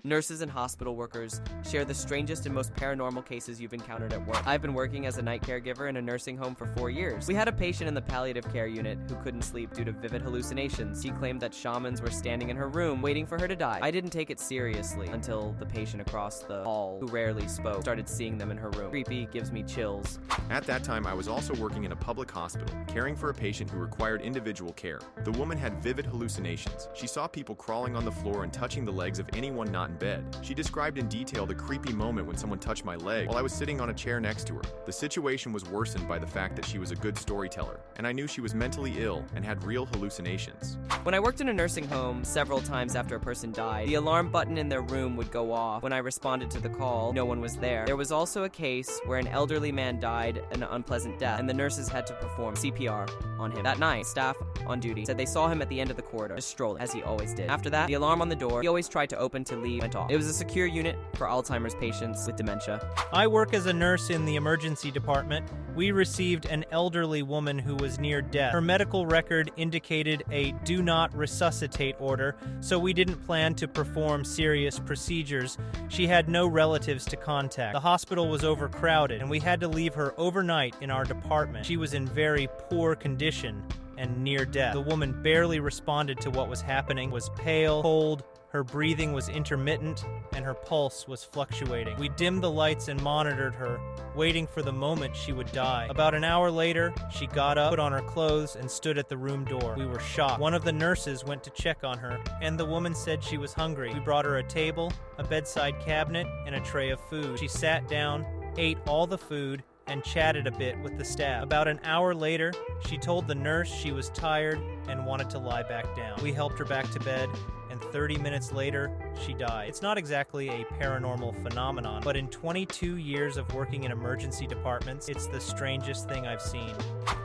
Nurses and hospital workers share the strangest and most paranormal cases you've encountered at work. I've been working as a night caregiver in a nursing home for 4 years. We had a patient in the palliative care unit who couldn't sleep due to vivid hallucinations. She claimed that shamans were standing in her room waiting for her to die. I didn't take it seriously until the patient across the hall, who rarely spoke, started seeing them in her room. Creepy, gives me chills. At that time, I was also working in a public hospital, caring for a patient who required individual care. The woman had vivid hallucinations. She saw people crawling on the floor and touching the legs of anyone not in bed. She described in detail the creepy moment when someone touched my leg while I was sitting on a chair next to her. The situation was worsened by the fact that she was a good storyteller, and I knew she was mentally ill and had real hallucinations. When I worked in a nursing home, several times after a person died, the alarm button in their room would go off. When I responded to the call, no one was there. There was also a case where an elderly man died an unpleasant death, and the nurses had to perform CPR on him. That night, staff on duty said they saw him at the end of the corridor, just strolling, as he always did. After that, the alarm on the door he always tried to open to leave went off. It was a secure unit for Alzheimer's patients with dementia. I work as a nurse in the emergency department. We received an elderly woman who was near death. Her medical record indicated a do not resuscitate order, so we didn't plan to perform serious procedures. She had no relatives to contact. The hospital was overcrowded, and we had to leave her overnight in our department. She was in very poor condition and near death. The woman barely responded to what was happening, was pale, cold, her breathing was intermittent, and her pulse was fluctuating. We dimmed the lights and monitored her, waiting for the moment she would die. About an hour later, she got up, put on her clothes, and stood at the room door. We were shocked. One of the nurses went to check on her, and the woman said she was hungry. We brought her a table, a bedside cabinet, and a tray of food. She sat down, ate all the food, and chatted a bit with the staff. About an hour later, she told the nurse she was tired and wanted to lie back down. We helped her back to bed, and 30 minutes later, she died. It's not exactly a paranormal phenomenon, but in 22 years of working in emergency departments, it's the strangest thing I've seen.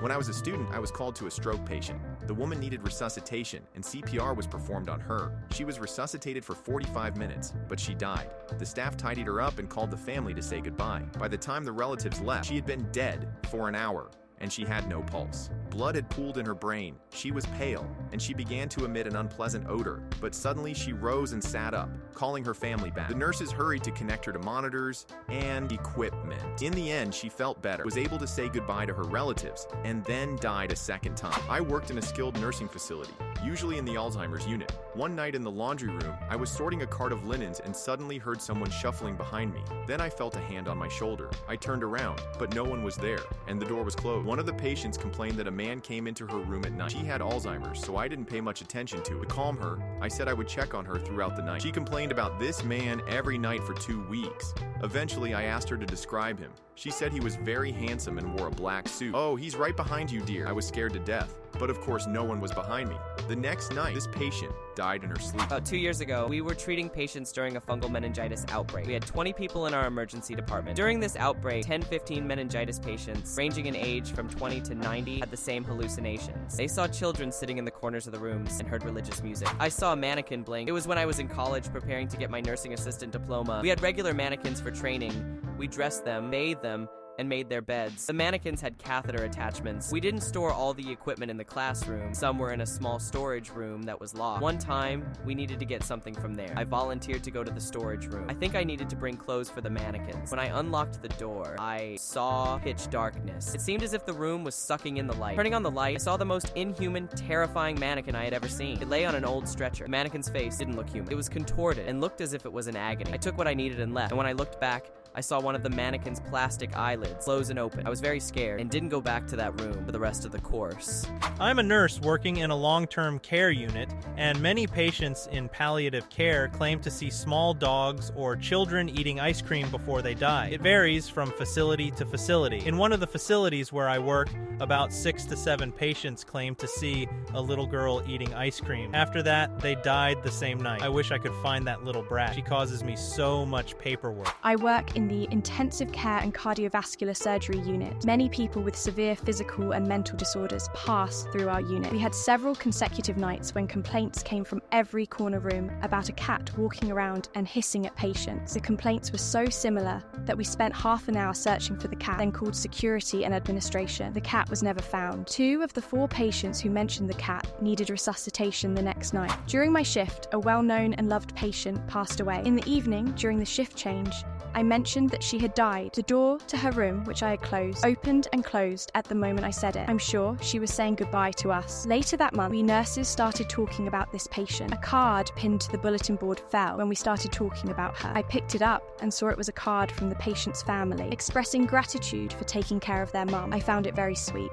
When I was a student, I was called to a stroke patient. The woman needed resuscitation, and CPR was performed on her. She was resuscitated for 45 minutes, but she died. The staff tidied her up and called the family to say goodbye. By the time the relatives left, she had been dead for an hour, and she had no pulse. Blood had pooled in her brain, she was pale, and she began to emit an unpleasant odor, but suddenly she rose and sat up, calling her family back. The nurses hurried to connect her to monitors and equipment. In the end, she felt better, was able to say goodbye to her relatives, and then died a second time. I worked in a skilled nursing facility, usually in the Alzheimer's unit. One night in the laundry room, I was sorting a cart of linens and suddenly heard someone shuffling behind me. Then I felt a hand on my shoulder. I turned around, but no one was there, and the door was closed. One of the patients complained that a man came into her room at night. She had Alzheimer's, so I didn't pay much attention to it. To calm her, I said I would check on her throughout the night. She complained about this man every night for 2 weeks. Eventually, I asked her to describe him. She said he was very handsome and wore a black suit. "Oh, he's right behind you, dear." I was scared to death, but of course no one was behind me. The next night, this patient died in her sleep. About 2 years ago, we were treating patients during a fungal meningitis outbreak. We had 20 people in our emergency department. During this outbreak, 10-15 meningitis patients, ranging in age from 20 to 90, had the same hallucinations. They saw children sitting in the corners of the rooms and heard religious music. I saw a mannequin blink. It was when I was in college preparing to get my nursing assistant diploma. We had regular mannequins for training. We dressed them, bathed them, and made their beds. The mannequins had catheter attachments. We didn't store all the equipment in the classroom. Some were in a small storage room that was locked. One time, we needed to get something from there. I volunteered to go to the storage room. I think I needed to bring clothes for the mannequins. When I unlocked the door, I saw pitch darkness. It seemed as if the room was sucking in the light. Turning on the light, I saw the most inhuman, terrifying mannequin I had ever seen. It lay on an old stretcher. The mannequin's face didn't look human. It was contorted and looked as if it was in agony. I took what I needed and left, and when I looked back, I saw one of the mannequin's plastic eyelids close and open. I was very scared and didn't go back to that room for the rest of the course. I'm a nurse working in a long-term care unit, and many patients in palliative care claim to see small dogs or children eating ice cream before they die. It varies from facility to facility. In one of the facilities where I work, about 6 to 7 patients claim to see a little girl eating ice cream. After that, they died the same night. I wish I could find that little brat. She causes me so much paperwork. I work in the intensive care and cardiovascular surgery unit. Many people with severe physical and mental disorders pass through our unit. We had several consecutive nights when complaints came from every corner room about a cat walking around and hissing at patients. The complaints were so similar that we spent half an hour searching for the cat, then called security and administration. The cat was never found. 2 of the 4 patients who mentioned the cat needed resuscitation the next night. During my shift, a well-known and loved patient passed away. In the evening, during the shift change, I mentioned that she had died. The door to her room, which I had closed, opened and closed at the moment I said it. I'm sure she was saying goodbye to us. Later that month, we nurses started talking about this patient. A card pinned to the bulletin board fell when we started talking about her. I picked it up and saw it was a card from the patient's family, expressing gratitude for taking care of their mum. I found it very sweet.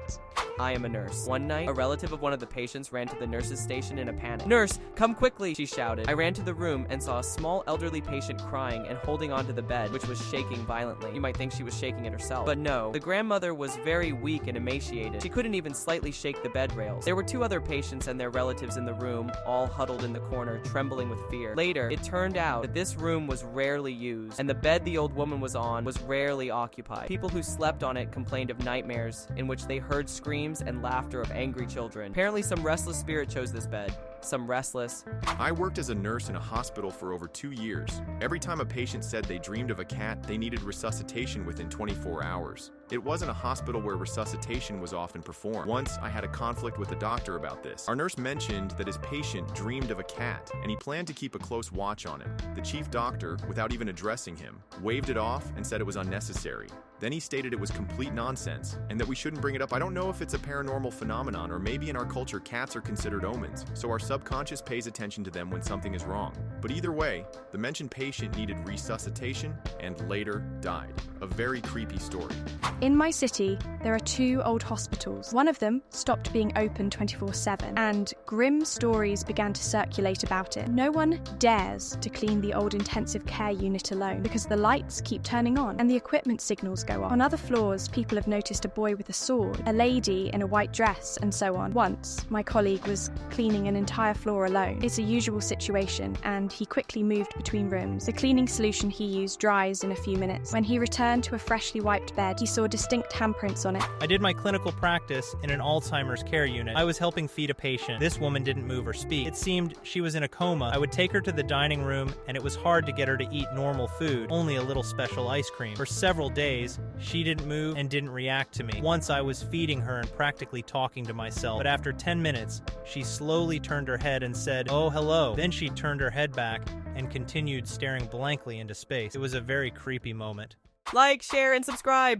I am a nurse. One night, a relative of one of the patients ran to the nurse's station in a panic. "Nurse, come quickly," she shouted. I ran to the room and saw a small elderly patient crying and holding onto the bed, which was shaking violently. You might think she was shaking it herself. But no, the grandmother was very weak and emaciated. She couldn't even slightly shake the bed rails. There were 2 other patients and their relatives in the room, all huddled in the corner, trembling with fear. Later, it turned out that this room was rarely used, and the bed the old woman was on was rarely occupied. People who slept on it complained of nightmares in which they heard screams and laughter of angry children. Apparently, some restless spirit chose this bed. Some restless. I worked as a nurse in a hospital for over 2 years. Every time a patient said they dreamed of a cat, they needed resuscitation within 24 hours. It wasn't a hospital where resuscitation was often performed. Once, I had a conflict with the doctor about this. Our nurse mentioned that his patient dreamed of a cat, and he planned to keep a close watch on him. The chief doctor, without even addressing him, waved it off and said it was unnecessary. Then he stated it was complete nonsense, and that we shouldn't bring it up. I don't know if it's a paranormal phenomenon, or maybe in our culture cats are considered omens, so our subconscious pays attention to them when something is wrong. But either way, the mentioned patient needed resuscitation and later died. A very creepy story. In my city, there are 2 old hospitals. One of them stopped being open 24/7, and grim stories began to circulate about it. No one dares to clean the old intensive care unit alone because the lights keep turning on and the equipment signals go off. On other floors, people have noticed a boy with a sword, a lady in a white dress, and so on. Once, my colleague was cleaning an entire floor alone. It's a usual situation, and he quickly moved between rooms. The cleaning solution he used dries in a few minutes. When he returned to a freshly wiped bed, he saw distinct handprints on it. I did my clinical practice in an Alzheimer's care unit. I was helping feed a patient. This woman didn't move or speak. It seemed she was in a coma. I would take her to the dining room, and it was hard to get her to eat normal food, only a little special ice cream. For several days, she didn't move and didn't react to me. Once I was feeding her and practically talking to myself, but after 10 minutes, she slowly turned her head and said, "Oh, hello." Then she turned her head back and continued staring blankly into space. It was a very creepy moment. Like, share, and subscribe!